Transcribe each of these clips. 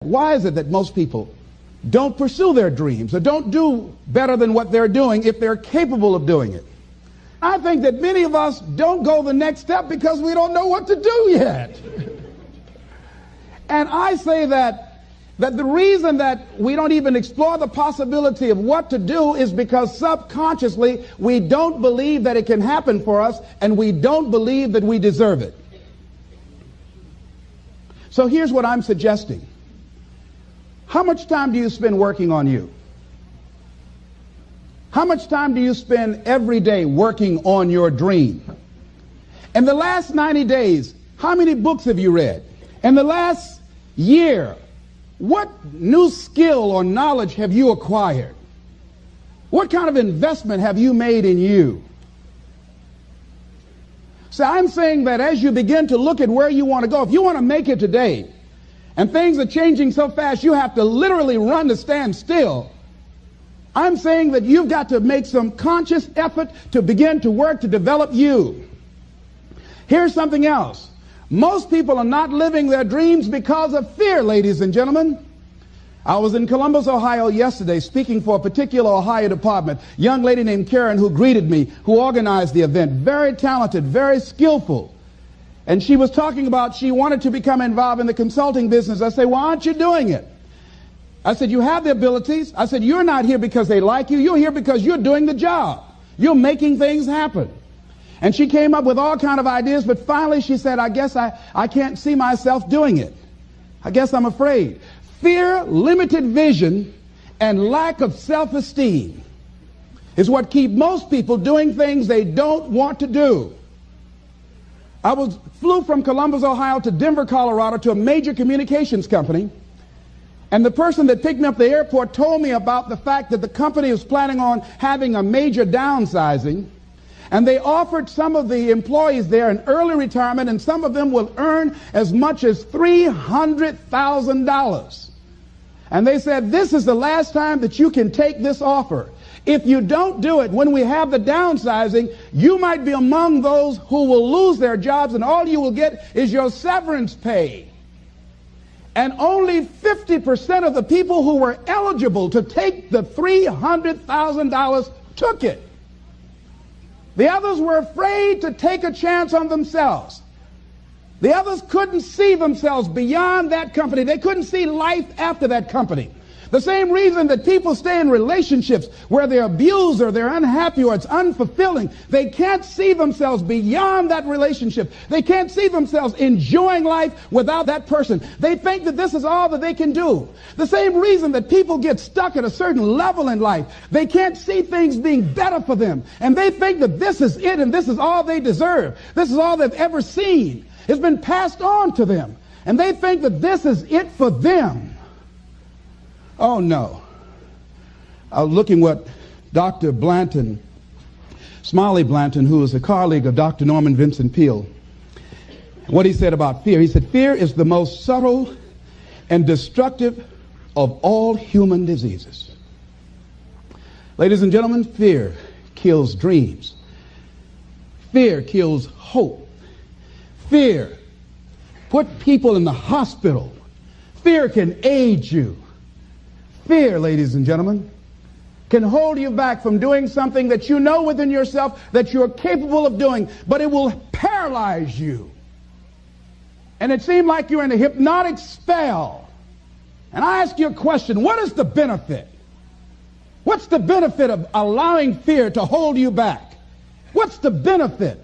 Why is it that most people don't pursue their dreams or don't do better than what they're doing if they're capable of doing it? I think that many of us don't go the next step because we don't know what to do yet. And I say that the reason that we don't even explore the possibility of what to do is because subconsciously we don't believe that it can happen for us, and we don't believe that we deserve it. So here's what I'm suggesting. How much time do you spend working on you? How much time do you spend every day working on your dream? In the last 90 days, how many books have you read? In the last year, what new skill or knowledge have you acquired? What kind of investment have you made in you? So I'm saying that as you begin to look at where you want to go, if you want to make it today, and things are changing so fast you have to literally run to stand still, I'm saying that you've got to make some conscious effort to begin to work to develop you. Here's something else. Most people are not living their dreams because of fear, ladies and gentlemen. I was in Columbus, Ohio yesterday speaking for a particular Ohio department. A young lady named Karen who greeted me, who organized the event. Very talented, very skillful. And she was talking about she wanted to become involved in the consulting business. I said, why aren't you doing it? I said, you have the abilities. I said, you're not here because they like you. You're here because you're doing the job. You're making things happen. And she came up with all kind of ideas, but finally she said, I guess I can't see myself doing it. I guess I'm afraid. Fear, limited vision, and lack of self-esteem is what keep most people doing things they don't want to do. I flew from Columbus, Ohio to Denver, Colorado to a major communications company. And the person that picked me up at the airport told me about the fact that the company was planning on having a major downsizing. And they offered some of the employees there an early retirement, and some of them will earn as much as $300,000. And they said, this is the last time that you can take this offer. If you don't do it, when we have the downsizing, you might be among those who will lose their jobs, and all you will get is your severance pay. And only 50% of the people who were eligible to take the $300,000 took it. The others were afraid to take a chance on themselves. The others couldn't see themselves beyond that company. They couldn't see life after that company. The same reason that people stay in relationships where they're abused or they're unhappy or it's unfulfilling. They can't see themselves beyond that relationship. They can't see themselves enjoying life without that person. They think that this is all that they can do. The same reason that people get stuck at a certain level in life. They can't see things being better for them. And they think that this is it and this is all they deserve. This is all they've ever seen. It's been passed on to them. And they think that this is it for them. Oh, no. I was looking what Dr. Blanton, Smiley Blanton, who is a colleague of Dr. Norman Vincent Peale, what he said about fear. He said, fear is the most subtle and destructive of all human diseases. Ladies and gentlemen, fear kills dreams. Fear kills hope. Fear put people in the hospital. Fear can age you. Fear, ladies and gentlemen, can hold you back from doing something that you know within yourself that you're capable of doing, but it will paralyze you. And it seems like you're in a hypnotic spell. And I ask you a question, what is the benefit? What's the benefit of allowing fear to hold you back? What's the benefit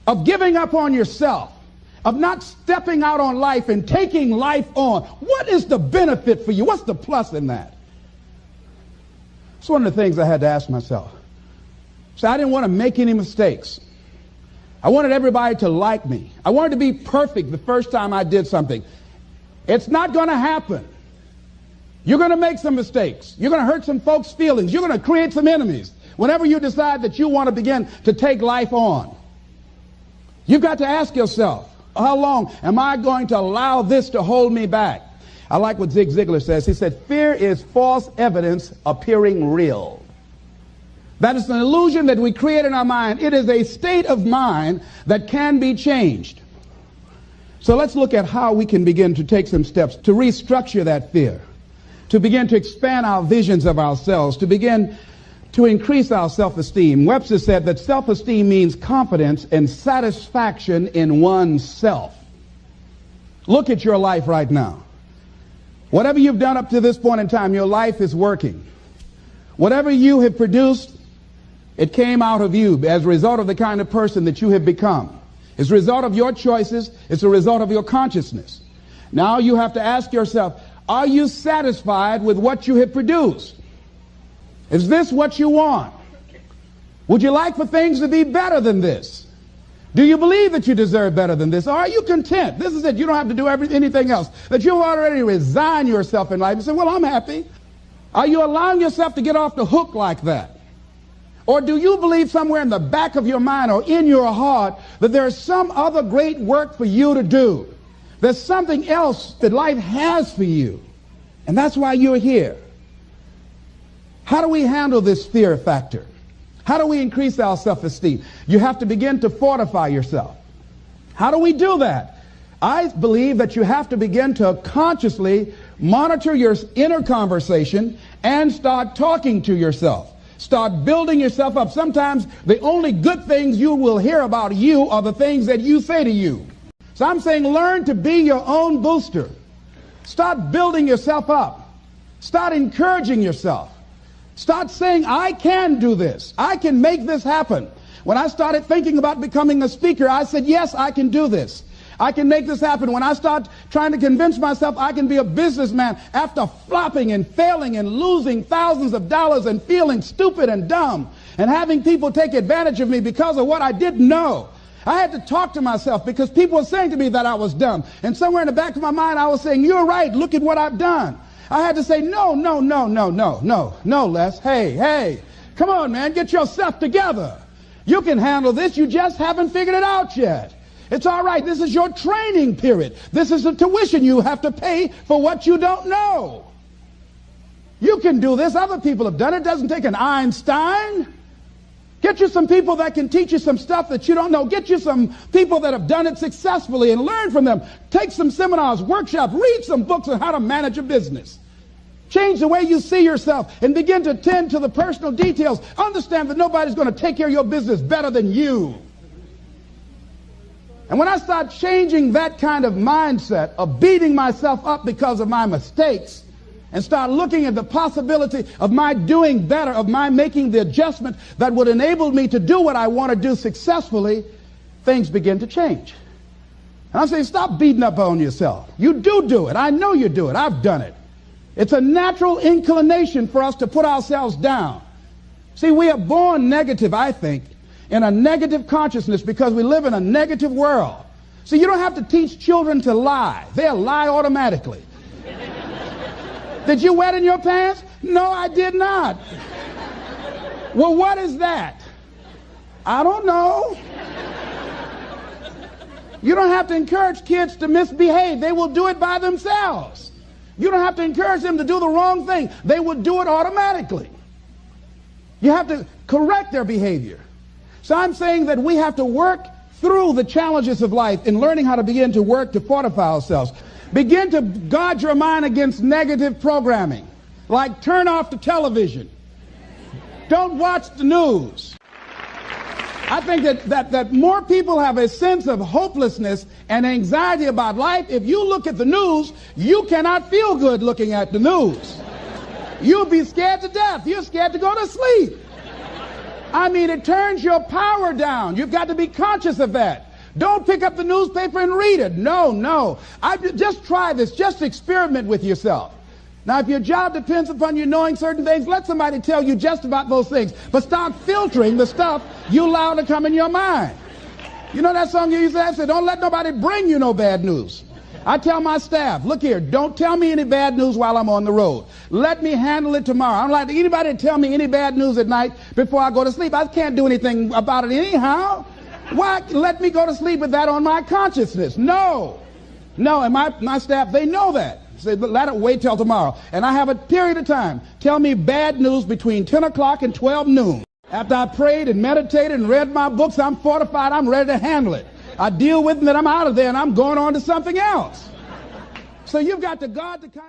of giving up on yourself? Of not stepping out on life and taking life on? What is the benefit for you? What's the plus in that? It's one of the things I had to ask myself. So I didn't want to make any mistakes. I wanted everybody to like me. I wanted to be perfect the first time I did something. It's not going to happen. You're going to make some mistakes. You're going to hurt some folks' feelings. You're going to create some enemies whenever you decide that you want to begin to take life on. You've got to ask yourself, how long am I going to allow this to hold me back? I like what Zig Ziglar says. He said, fear is false evidence appearing real. That is an illusion that we create in our mind. It is a state of mind that can be changed. So let's look at how we can begin to take some steps to restructure that fear, to begin to expand our visions of ourselves, to begin to increase our self-esteem. Webster said that self-esteem means confidence and satisfaction in oneself. Look at your life right now. Whatever you've done up to this point in time, your life is working. Whatever you have produced, it came out of you as a result of the kind of person that you have become. It's a result of your choices. It's a result of your consciousness. Now you have to ask yourself, are you satisfied with what you have produced? Is this what you want? Would you like for things to be better than this? Do you believe that you deserve better than this? Or are you content? This is it. You don't have to do anything else. That you've already resigned yourself in life and say, well, I'm happy. Are you allowing yourself to get off the hook like that? Or do you believe somewhere in the back of your mind or in your heart that there's some other great work for you to do? There's something else that life has for you. And that's why you're here. How do we handle this fear factor? How do we increase our self-esteem? You have to begin to fortify yourself. How do we do that? I believe that you have to begin to consciously monitor your inner conversation and start talking to yourself. Start building yourself up. Sometimes the only good things you will hear about you are the things that you say to you. So I'm saying learn to be your own booster. Start building yourself up. Start encouraging yourself. Start saying, I can do this. I can make this happen. When I started thinking about becoming a speaker, I said, yes, I can do this. I can make this happen. When I start trying to convince myself I can be a businessman after flopping and failing and losing thousands of dollars and feeling stupid and dumb and having people take advantage of me because of what I didn't know, I had to talk to myself because people were saying to me that I was dumb. And somewhere in the back of my mind, I was saying, you're right. Look at what I've done. I had to say, no, Les. Hey, come on, man, get yourself together. You can handle this. You just haven't figured it out yet. It's all right. This is your training period. This is the tuition you have to pay for what you don't know. You can do this. Other people have done it. It doesn't take an Einstein. Get you some people that can teach you some stuff that you don't know. Get you some people that have done it successfully and learn from them. Take some seminars, workshops, read some books on how to manage a business. Change the way you see yourself and begin to tend to the personal details. Understand that nobody's going to take care of your business better than you. And when I start changing that kind of mindset of beating myself up because of my mistakes, and start looking at the possibility of my doing better, of my making the adjustment that would enable me to do what I want to do successfully, things begin to change. And I'm saying, stop beating up on yourself. You do it. I know you do it. I've done it. It's a natural inclination for us to put ourselves down. See, we are born negative, I think, in a negative consciousness because we live in a negative world. See, you don't have to teach children to lie. They'll lie automatically. Did you wet in your pants? No, I did not. Well, what is that? I don't know. You don't have to encourage kids to misbehave. They will do it by themselves. You don't have to encourage them to do the wrong thing. They will do it automatically. You have to correct their behavior. So I'm saying that we have to work through the challenges of life in learning how to begin to work to fortify ourselves. Begin to guard your mind against negative programming, like turn off the television. Don't watch the news. I think that more people have a sense of hopelessness and anxiety about life. If you look at the news, you cannot feel good looking at the news. You'll be scared to death. You're scared to go to sleep. I mean, it turns your power down. You've got to be conscious of that. Don't pick up the newspaper and read it. No. Just try this. Just experiment with yourself. Now, if your job depends upon you knowing certain things, let somebody tell you just about those things. But start filtering the stuff you allow to come in your mind. You know that song you used to have? Say, don't let nobody bring you no bad news. I tell my staff, look here, don't tell me any bad news while I'm on the road. Let me handle it tomorrow. I don't like anybody to tell me any bad news at night before I go to sleep. I can't do anything about it anyhow. Why let me go to sleep with that on my consciousness? No, and my staff, they know that. Say, let it wait till tomorrow. And I have a period of time. Tell me bad news between 10 o'clock and 12 noon. After I prayed and meditated and read my books, I'm fortified. I'm ready to handle it. I deal with them, then I'm out of there and I'm going on to something else. So you've got to guard the kind